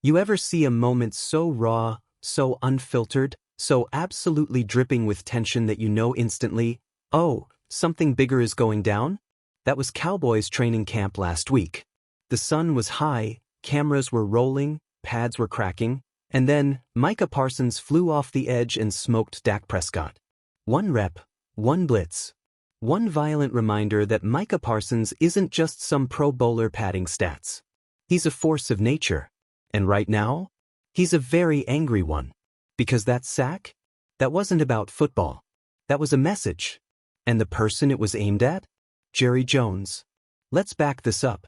You ever see a moment so raw, so unfiltered, so absolutely dripping with tension that you know instantly, oh, something bigger is going down? That was Cowboys training camp last week. The sun was high, cameras were rolling, pads were cracking, and then Micah Parsons flew off the edge and smoked Dak Prescott. One rep, one blitz. One violent reminder that Micah Parsons isn't just some pro bowler padding stats. He's a force of nature. And right now, he's a very angry one. Because that sack? That wasn't about football. That was a message. And the person it was aimed at? Jerry Jones. Let's back this up.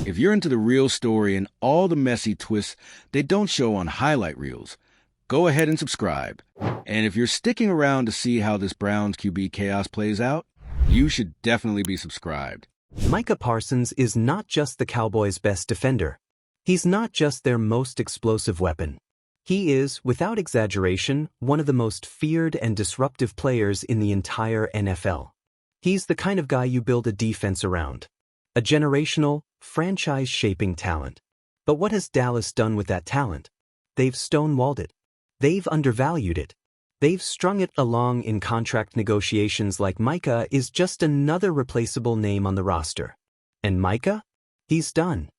If you're into the real story and all the messy twists they don't show on highlight reels, go ahead and subscribe. And if you're sticking around to see how this Browns QB chaos plays out, you should definitely be subscribed. Micah Parsons is not just the Cowboys' best defender. He's not just their most explosive weapon. He is, without exaggeration, one of the most feared and disruptive players in the entire NFL. He's the kind of guy you build a defense around. A generational, franchise-shaping talent. But what has Dallas done with that talent? They've stonewalled it. They've undervalued it. They've strung it along in contract negotiations like Micah is just another replaceable name on the roster. And Micah? He's done.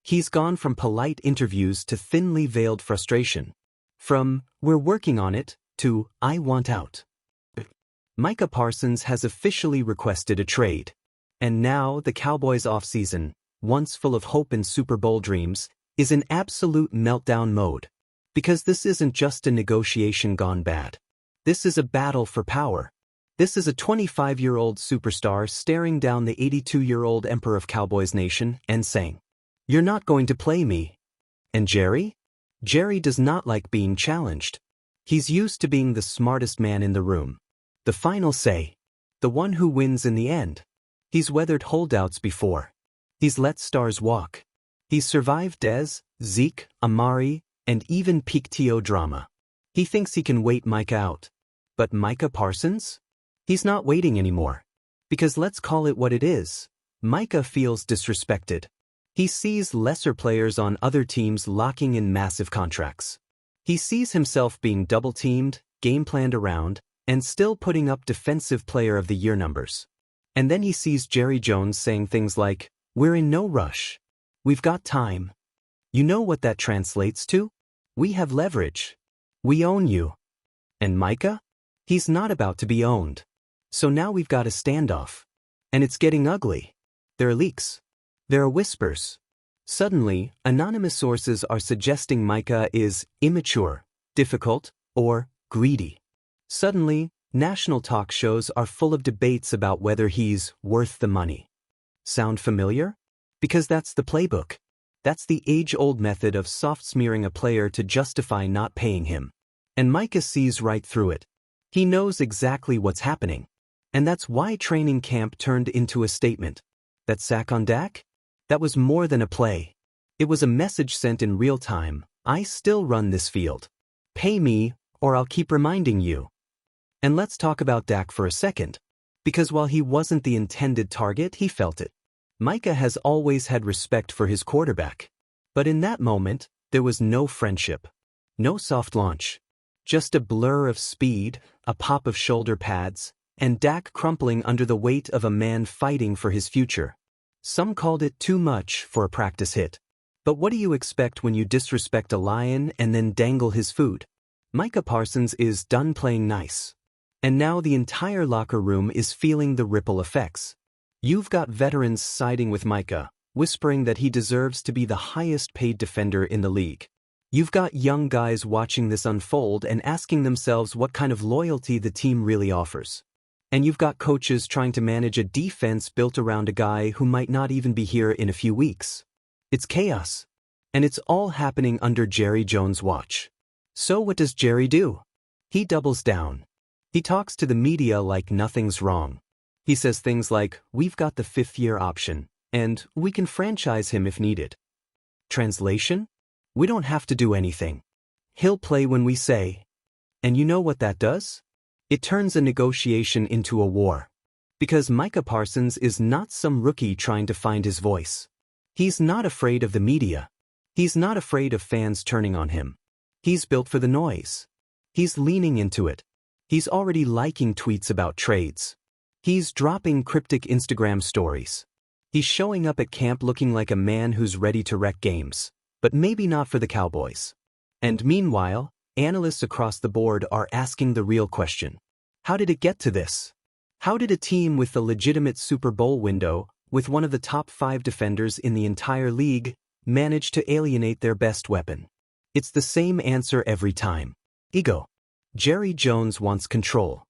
He's gone from polite interviews to thinly veiled frustration. From, "We're working on it," to, "I want out." Micah Parsons has officially requested a trade. And now the Cowboys' offseason, once full of hope and Super Bowl dreams, is in absolute meltdown mode. Because this isn't just a negotiation gone bad. This is a battle for power. This is a 25-year-old superstar staring down the 82-year-old emperor of Cowboys Nation and saying, "You're not going to play me." And Jerry? Jerry does not like being challenged. He's used to being the smartest man in the room. The final say. The one who wins in the end. He's weathered holdouts before. He's let stars walk. He's survived Dez, Zeke, Amari, and even peak TO drama. He thinks he can wait Micah out. But Micah Parsons? He's not waiting anymore. Because let's call it what it is. Micah feels disrespected. He sees lesser players on other teams locking in massive contracts. He sees himself being double-teamed, game-planned around, and still putting up Defensive Player of the Year numbers. And then he sees Jerry Jones saying things like, "We're in no rush. We've got time." You know what that translates to? We have leverage. We own you. And Micah? He's not about to be owned. So now we've got a standoff. And it's getting ugly. There are leaks. There are whispers. Suddenly, anonymous sources are suggesting Micah is immature, difficult, or greedy. Suddenly, national talk shows are full of debates about whether he's worth the money. Sound familiar? Because that's the playbook. That's the age-old method of soft-smearing a player to justify not paying him. And Micah sees right through it. He knows exactly what's happening. And that's why training camp turned into a statement. That sack on Dak? That was more than a play. It was a message sent in real time. I still run this field. Pay me, or I'll keep reminding you. And let's talk about Dak for a second. Because while he wasn't the intended target, he felt it. Micah has always had respect for his quarterback. But in that moment, there was no friendship. No soft launch. Just a blur of speed, a pop of shoulder pads, and Dak crumpling under the weight of a man fighting for his future. Some called it too much for a practice hit. But what do you expect when you disrespect a lion and then dangle his food? Micah Parsons is done playing nice. And now the entire locker room is feeling the ripple effects. You've got veterans siding with Micah, whispering that he deserves to be the highest-paid defender in the league. You've got young guys watching this unfold and asking themselves what kind of loyalty the team really offers. And you've got coaches trying to manage a defense built around a guy who might not even be here in a few weeks. It's chaos. And it's all happening under Jerry Jones' watch. So what does Jerry do? He doubles down. He talks to the media like nothing's wrong. He says things like, "We've got the fifth-year option, and we can franchise him if needed." Translation? We don't have to do anything. He'll play when we say. And you know what that does? It turns a negotiation into a war. Because Micah Parsons is not some rookie trying to find his voice. He's not afraid of the media. He's not afraid of fans turning on him. He's built for the noise. He's leaning into it. He's already liking tweets about trades. He's dropping cryptic Instagram stories. He's showing up at camp looking like a man who's ready to wreck games, but maybe not for the Cowboys. And meanwhile, analysts across the board are asking the real question. How did it get to this? How did a team with the legitimate Super Bowl window, with one of the top 5 defenders in the entire league, manage to alienate their best weapon? It's the same answer every time. Ego. Jerry Jones wants control.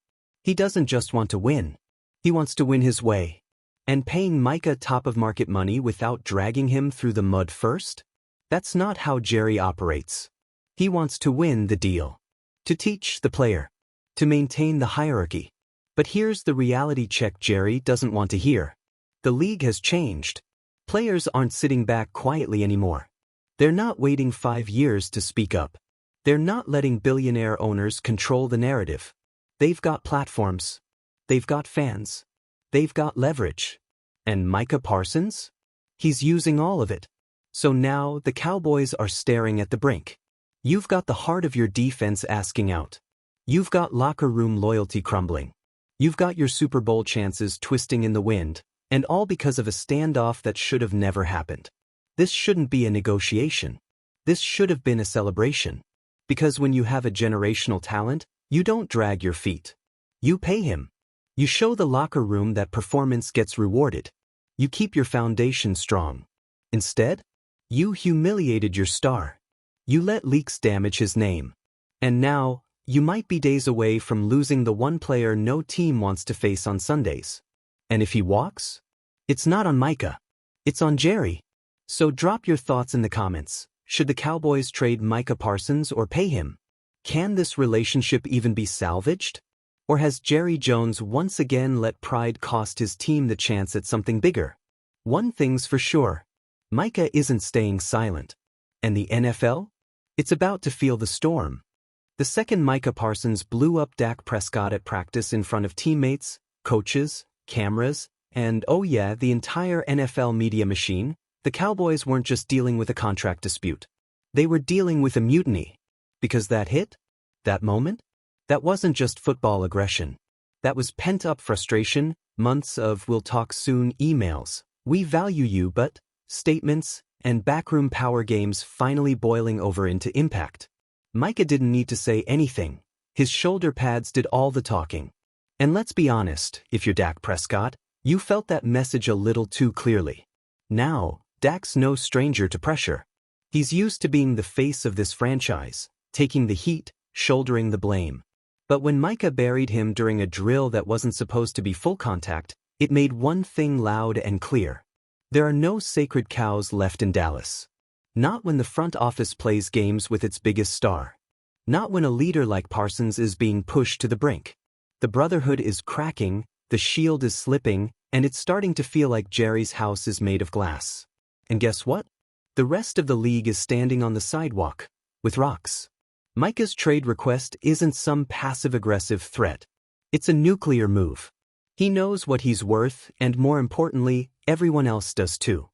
He doesn't just want to win. He wants to win his way. And paying Micah top-of-market money without dragging him through the mud first? That's not how Jerry operates. He wants to win the deal. To teach the player. To maintain the hierarchy. But here's the reality check Jerry doesn't want to hear. The league has changed. Players aren't sitting back quietly anymore. They're not waiting 5 years to speak up. They're not letting billionaire owners control the narrative. They've got platforms. They've got fans. They've got leverage. And Micah Parsons? He's using all of it. So now the Cowboys are staring at the brink. You've got the heart of your defense asking out. You've got locker room loyalty crumbling. You've got your Super Bowl chances twisting in the wind, and all because of a standoff that should have never happened. This shouldn't be a negotiation. This should have been a celebration. Because when you have a generational talent, you don't drag your feet. You pay him. You show the locker room that performance gets rewarded. You keep your foundation strong. Instead, you humiliated your star. You let leaks damage his name. And now, you might be days away from losing the one player no team wants to face on Sundays. And if he walks? It's not on Micah. It's on Jerry. So drop your thoughts in the comments. Should the Cowboys trade Micah Parsons or pay him? Can this relationship even be salvaged? Or has Jerry Jones once again let pride cost his team the chance at something bigger? One thing's for sure. Micah isn't staying silent. And the NFL? It's about to feel the storm. The second Micah Parsons blew up Dak Prescott at practice in front of teammates, coaches, cameras, and oh yeah, the entire NFL media machine, the Cowboys weren't just dealing with a contract dispute. They were dealing with a mutiny. Because that hit? That moment? That wasn't just football aggression. That was pent-up frustration, months of "we'll talk soon" emails, "we value you but" statements, and backroom power games finally boiling over into impact. Micah didn't need to say anything. His shoulder pads did all the talking. And let's be honest, if you're Dak Prescott, you felt that message a little too clearly. Now, Dak's no stranger to pressure. He's used to being the face of this franchise, taking the heat, shouldering the blame. But when Micah buried him during a drill that wasn't supposed to be full contact, it made one thing loud and clear. There are no sacred cows left in Dallas. Not when the front office plays games with its biggest star. Not when a leader like Parsons is being pushed to the brink. The brotherhood is cracking, the shield is slipping, and it's starting to feel like Jerry's house is made of glass. And guess what? The rest of the league is standing on the sidewalk, with rocks. Micah's trade request isn't some passive-aggressive threat. It's a nuclear move. He knows what he's worth, and more importantly, everyone else does too.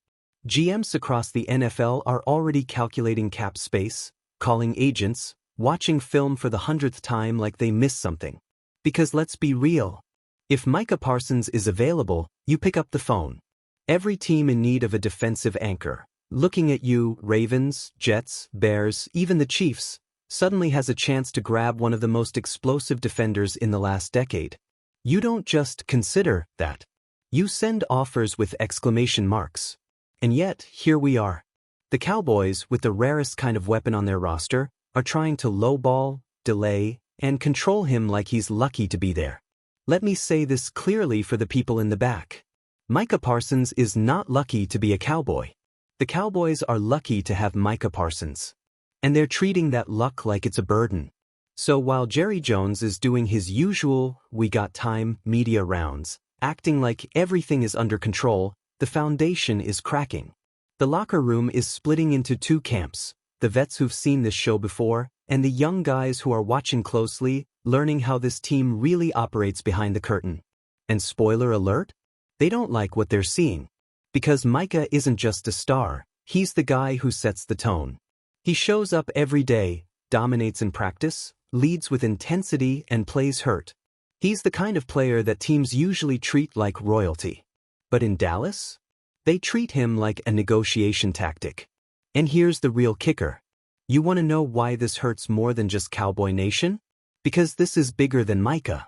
GMs across the NFL are already calculating cap space, calling agents, watching film for the 100th time like they missed something. Because let's be real. If Micah Parsons is available, you pick up the phone. Every team in need of a defensive anchor, looking at you, Ravens, Jets, Bears, even the Chiefs, suddenly has a chance to grab one of the most explosive defenders in the last decade. You don't just consider that. You send offers with exclamation marks. And yet, here we are. The Cowboys, with the rarest kind of weapon on their roster, are trying to lowball, delay, and control him like he's lucky to be there. Let me say this clearly for the people in the back. Micah Parsons is not lucky to be a Cowboy. The Cowboys are lucky to have Micah Parsons. And they're treating that luck like it's a burden. So while Jerry Jones is doing his usual "we got time" media rounds, acting like everything is under control, the foundation is cracking. The locker room is splitting into two camps, the vets who've seen this show before, and the young guys who are watching closely, learning how this team really operates behind the curtain. And spoiler alert? They don't like what they're seeing. Because Micah isn't just a star, He's the guy who sets the tone. He shows up every day, dominates in practice, leads with intensity, and plays hurt. He's the kind of player that teams usually treat like royalty. But in Dallas? They treat him like a negotiation tactic. And here's the real kicker. You want to know why this hurts more than just Cowboy Nation? Because this is bigger than Micah.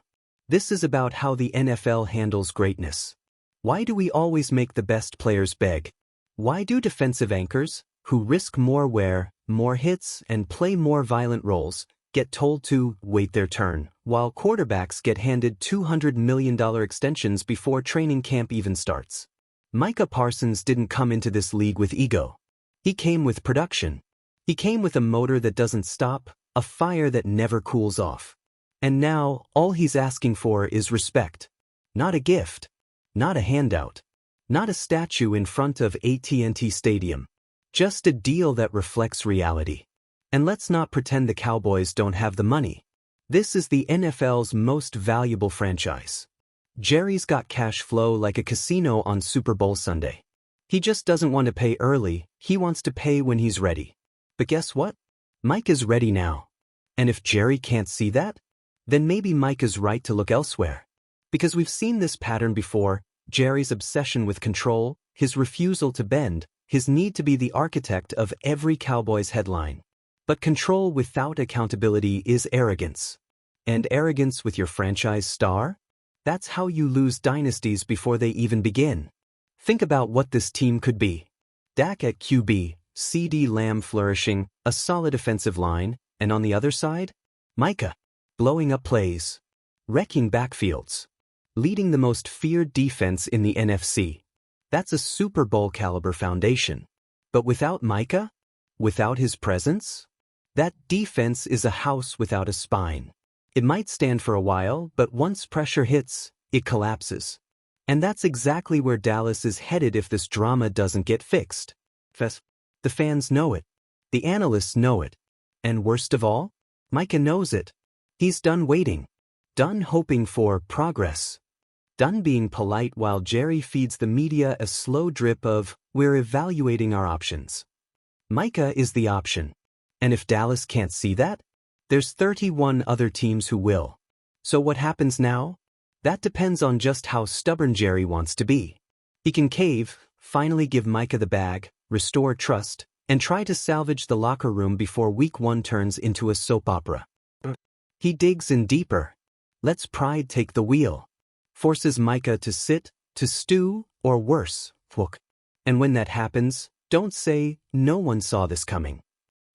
This is about how the NFL handles greatness. Why do we always make the best players beg? Why do defensive anchors, who risk more wear, more hits, and play more violent roles, get told to wait their turn, while quarterbacks get handed $200 million extensions before training camp even starts? Micah Parsons didn't come into this league with ego. He came with production. He came with a motor that doesn't stop, a fire that never cools off. And now, all he's asking for is respect. Not a gift. Not a handout. Not a statue in front of AT&T Stadium. Just a deal that reflects reality. And let's not pretend the Cowboys don't have the money. This is the NFL's most valuable franchise. Jerry's got cash flow like a casino on Super Bowl Sunday. He just doesn't want to pay early, he wants to pay when he's ready. But guess what? Mike is ready now. And if Jerry can't see that, then maybe Mike is right to look elsewhere. Because we've seen this pattern before, Jerry's obsession with control, his refusal to bend, his need to be the architect of every Cowboys headline. But control without accountability is arrogance. And arrogance with your franchise star? That's how you lose dynasties before they even begin. Think about what this team could be. Dak at QB, CeeDee Lamb flourishing, a solid offensive line, and on the other side, Micah, blowing up plays, wrecking backfields, leading the most feared defense in the NFC. That's a Super Bowl caliber foundation. But without Micah, without his presence, that defense is a house without a spine. It might stand for a while, but once pressure hits, it collapses. And that's exactly where Dallas is headed if this drama doesn't get fixed. The fans know it. The analysts know it. And worst of all, Micah knows it. He's done waiting. Done hoping for progress. Done being polite while Jerry feeds the media a slow drip of, "We're evaluating our options." Micah is the option. And if Dallas can't see that, there's 31 other teams who will. So what happens now? That depends on just how stubborn Jerry wants to be. He can cave, finally give Micah the bag, restore trust, and try to salvage the locker room before week 1 turns into a soap opera. He digs in deeper. Lets pride take the wheel. Forces Micah to sit, to stew, or worse, hook. And when that happens, don't say, "No one saw this coming."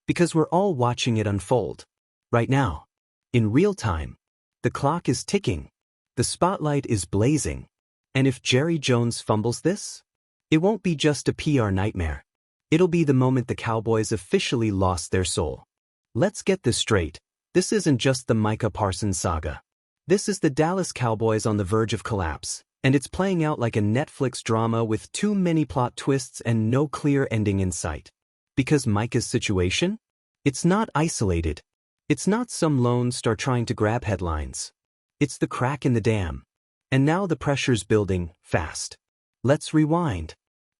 Because we're all watching it unfold. Right now. In real time. The clock is ticking. The spotlight is blazing. And if Jerry Jones fumbles this, it won't be just a PR nightmare. It'll be the moment the Cowboys officially lost their soul. Let's get this straight. This isn't just the Micah Parsons saga. This is the Dallas Cowboys on the verge of collapse, and it's playing out like a Netflix drama with too many plot twists and no clear ending in sight. Because Micah's situation? It's not isolated. It's not some lone star trying to grab headlines. It's the crack in the dam. And now the pressure's building, fast. Let's rewind.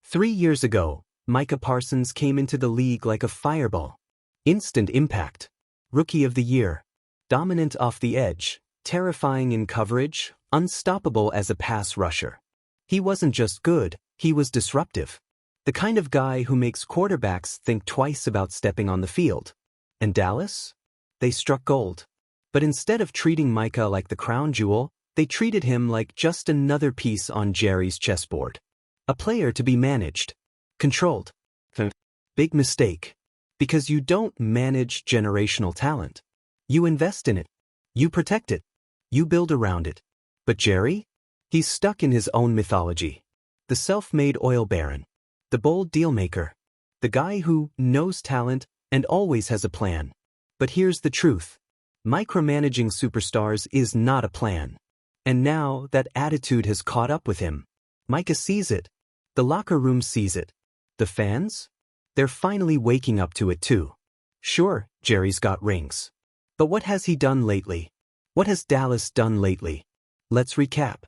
3 years ago, Micah Parsons came into the league like a fireball. Instant impact. Rookie of the year. Dominant off the edge. Terrifying in coverage, unstoppable as a pass rusher. He wasn't just good, he was disruptive. The kind of guy who makes quarterbacks think twice about stepping on the field. And Dallas? They struck gold. But instead of treating Micah like the crown jewel, they treated him like just another piece on Jerry's chessboard. A player to be managed. Controlled. Big mistake. Because you don't manage generational talent. You invest in it. You protect it. You build around it. But Jerry? He's stuck in his own mythology. The self-made oil baron. The bold dealmaker. The guy who knows talent and always has a plan. But here's the truth. Micromanaging superstars is not a plan. And now that attitude has caught up with him. Micah sees it. The locker room sees it. The fans? They're finally waking up to it too. Sure, Jerry's got rings. But what has he done lately? What has Dallas done lately? Let's recap.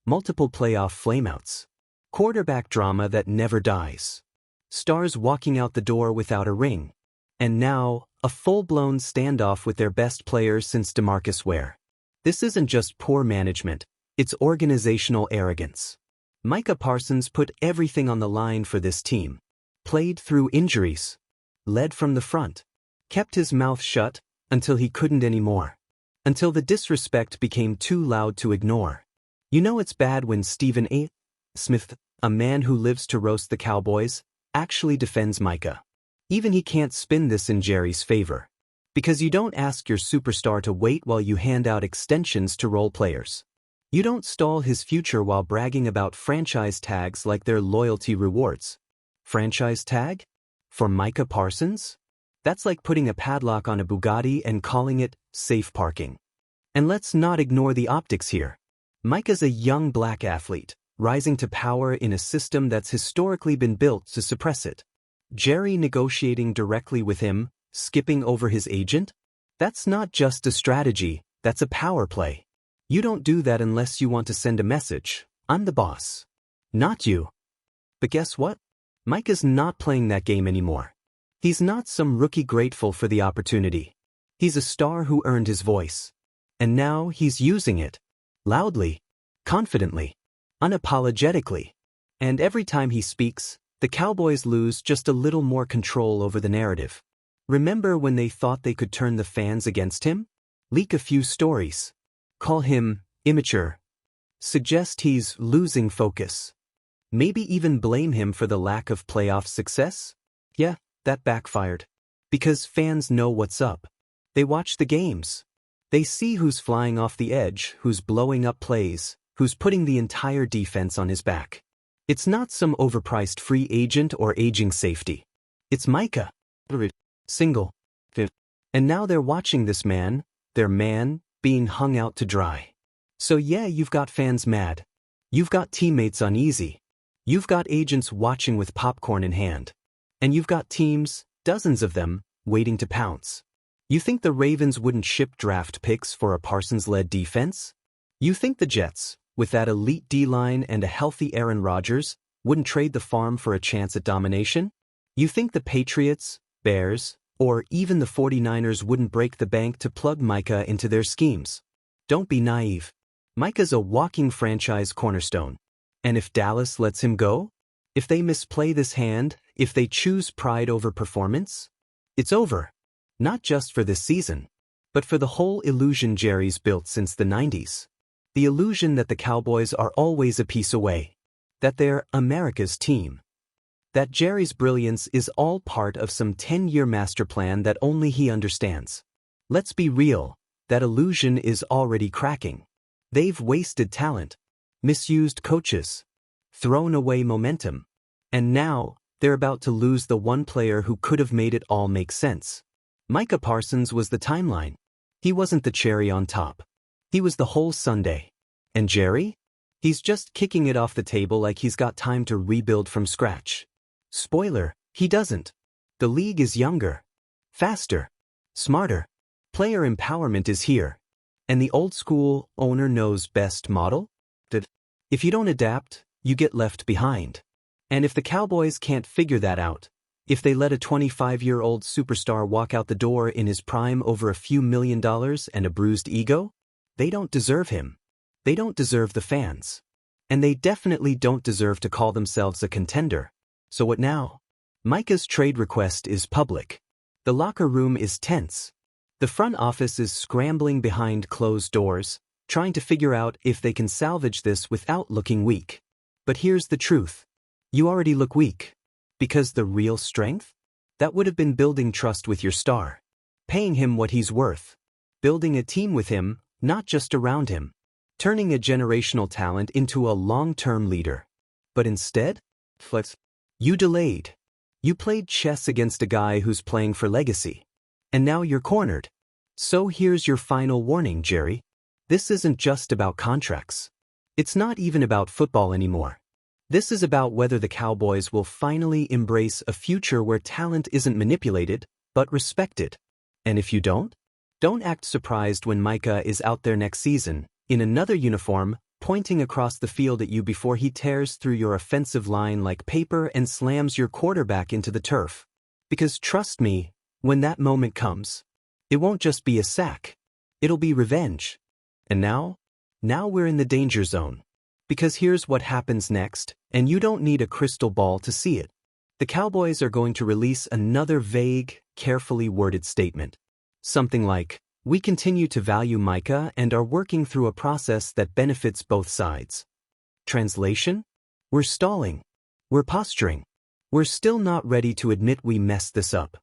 Multiple playoff flameouts. Quarterback drama that never dies. Stars walking out the door without a ring. And now, a full-blown standoff with their best player since DeMarcus Ware. This isn't just poor management, it's organizational arrogance. Micah Parsons put everything on the line for this team. Played through injuries. Led from the front. Kept his mouth shut until he couldn't anymore. Until the disrespect became too loud to ignore. You know it's bad when Stephen A. Smith, a man who lives to roast the Cowboys, actually defends Micah. Even he can't spin this in Jerry's favor. Because you don't ask your superstar to wait while you hand out extensions to role players. You don't stall his future while bragging about franchise tags like they're loyalty rewards. Franchise tag? For Micah Parsons? That's like putting a padlock on a Bugatti and calling it safe parking. And let's not ignore the optics here. Micah's a young black athlete, rising to power in a system that's historically been built to suppress it. Jerry negotiating directly with him, skipping over his agent? That's not just a strategy, that's a power play. You don't do that unless you want to send a message, I'm the boss. Not you. But guess what? Micah's not playing that game anymore. He's not some rookie grateful for the opportunity. He's a star who earned his voice. And now he's using it. Loudly. Confidently. Unapologetically. And every time he speaks, the Cowboys lose just a little more control over the narrative. Remember when they thought they could turn the fans against him? Leak a few stories. Call him immature. Suggest he's losing focus. Maybe even blame him for the lack of playoff success? Yeah, that backfired. Because fans know what's up. They watch the games. They see who's flying off the edge, who's blowing up plays, who's putting the entire defense on his back. It's not some overpriced free agent or aging safety. It's Micah. Single. And now they're watching this man, their man, being hung out to dry. So yeah, you've got fans mad. You've got teammates uneasy. You've got agents watching with popcorn in hand. And you've got teams, dozens of them, waiting to pounce. You think the Ravens wouldn't ship draft picks for a Parsons-led defense? You think the Jets, with that elite D-line and a healthy Aaron Rodgers, wouldn't trade the farm for a chance at domination? You think the Patriots, Bears, or even the 49ers wouldn't break the bank to plug Micah into their schemes? Don't be naive. Micah's a walking franchise cornerstone. And if Dallas lets him go? If they misplay this hand, if they choose pride over performance? It's over. Not just for this season, but for the whole illusion Jerry's built since the 90s. The illusion that the Cowboys are always a piece away. That they're America's team. That Jerry's brilliance is all part of some 10-year master plan that only he understands. Let's be real, that illusion is already cracking. They've wasted talent, misused coaches, thrown away momentum. And now, they're about to lose the one player who could have made it all make sense. Micah Parsons was the timeline. He wasn't the cherry on top. He was the whole sundae. And Jerry? He's just kicking it off the table like he's got time to rebuild from scratch. Spoiler, he doesn't. The league is younger, faster, smarter. Player empowerment is here. And the old school owner knows best model? If you don't adapt, you get left behind. And if the Cowboys can't figure that out, if they let a 25-year-old superstar walk out the door in his prime over a few $1 million and a bruised ego, they don't deserve him. They don't deserve the fans. And they definitely don't deserve to call themselves a contender. So what now? Micah's trade request is public. The locker room is tense. The front office is scrambling behind closed doors, trying to figure out if they can salvage this without looking weak. But here's the truth. You already look weak. Because the real strength? That would have been building trust with your star. Paying him what he's worth. Building a team with him, not just around him. Turning a generational talent into a long-term leader. But instead? You delayed. You played chess against a guy who's playing for legacy. And now you're cornered. So here's your final warning, Jerry. This isn't just about contracts. It's not even about football anymore. This is about whether the Cowboys will finally embrace a future where talent isn't manipulated, but respected. And if you don't act surprised when Micah is out there next season, in another uniform, pointing across the field at you before he tears through your offensive line like paper and slams your quarterback into the turf. Because trust me, when that moment comes, it won't just be a sack. It'll be revenge. And now we're in the danger zone. Because here's what happens next, and you don't need a crystal ball to see it. The Cowboys are going to release another vague, carefully worded statement. Something like, "We continue to value Micah and are working through a process that benefits both sides." Translation? We're stalling. We're posturing. We're still not ready to admit we messed this up.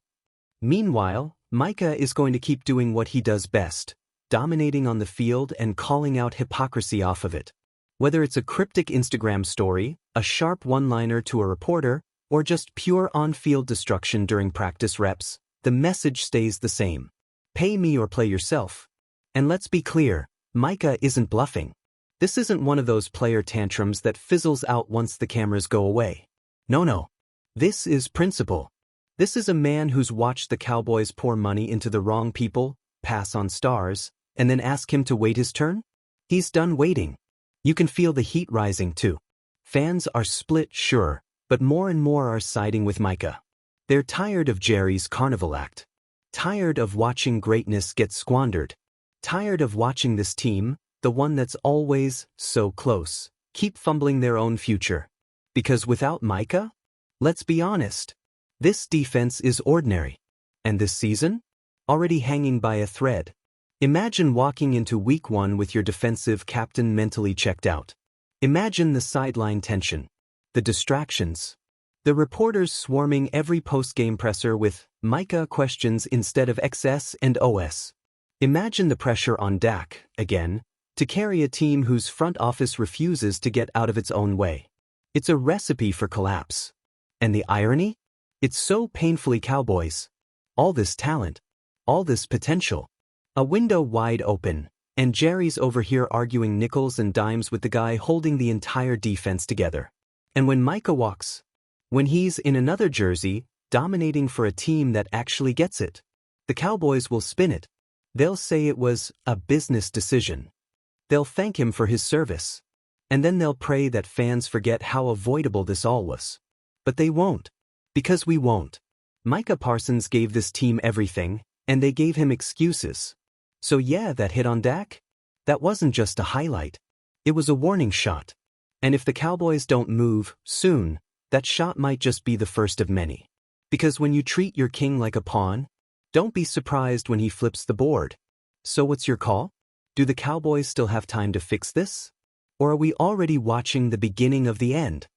Meanwhile, Micah is going to keep doing what he does best, dominating on the field and calling out hypocrisy off of it. Whether it's a cryptic Instagram story, a sharp one-liner to a reporter, or just pure on-field destruction during practice reps, the message stays the same. Pay me or play yourself. And let's be clear, Micah isn't bluffing. This isn't one of those player tantrums that fizzles out once the cameras go away. No. This is principle. This is a man who's watched the Cowboys pour money into the wrong people, pass on stars, and then ask him to wait his turn? He's done waiting. You can feel the heat rising too. Fans are split, sure, but more and more are siding with Micah. They're tired of Jerry's carnival act. Tired of watching greatness get squandered. Tired of watching this team, the one that's always so close, keep fumbling their own future. Because without Micah, let's be honest, this defense is ordinary. And this season? Already hanging by a thread. Imagine walking into week 1 with your defensive captain mentally checked out. Imagine the sideline tension, the distractions, the reporters swarming every post-game presser with Micah questions instead of XS and OS. Imagine the pressure on Dak, again, to carry a team whose front office refuses to get out of its own way. It's a recipe for collapse. And the irony? It's so painfully Cowboys. All this talent, all this potential. A window wide open, and Jerry's over here arguing nickels and dimes with the guy holding the entire defense together. And when Micah walks, when he's in another jersey, dominating for a team that actually gets it, the Cowboys will spin it. They'll say it was a business decision. They'll thank him for his service. And then they'll pray that fans forget how avoidable this all was. But they won't. Because we won't. Micah Parsons gave this team everything, and they gave him excuses. So yeah, that hit on Dak? That wasn't just a highlight. It was a warning shot. And if the Cowboys don't move soon, that shot might just be the first of many. Because when you treat your king like a pawn, don't be surprised when he flips the board. So what's your call? Do the Cowboys still have time to fix this? Or are we already watching the beginning of the end?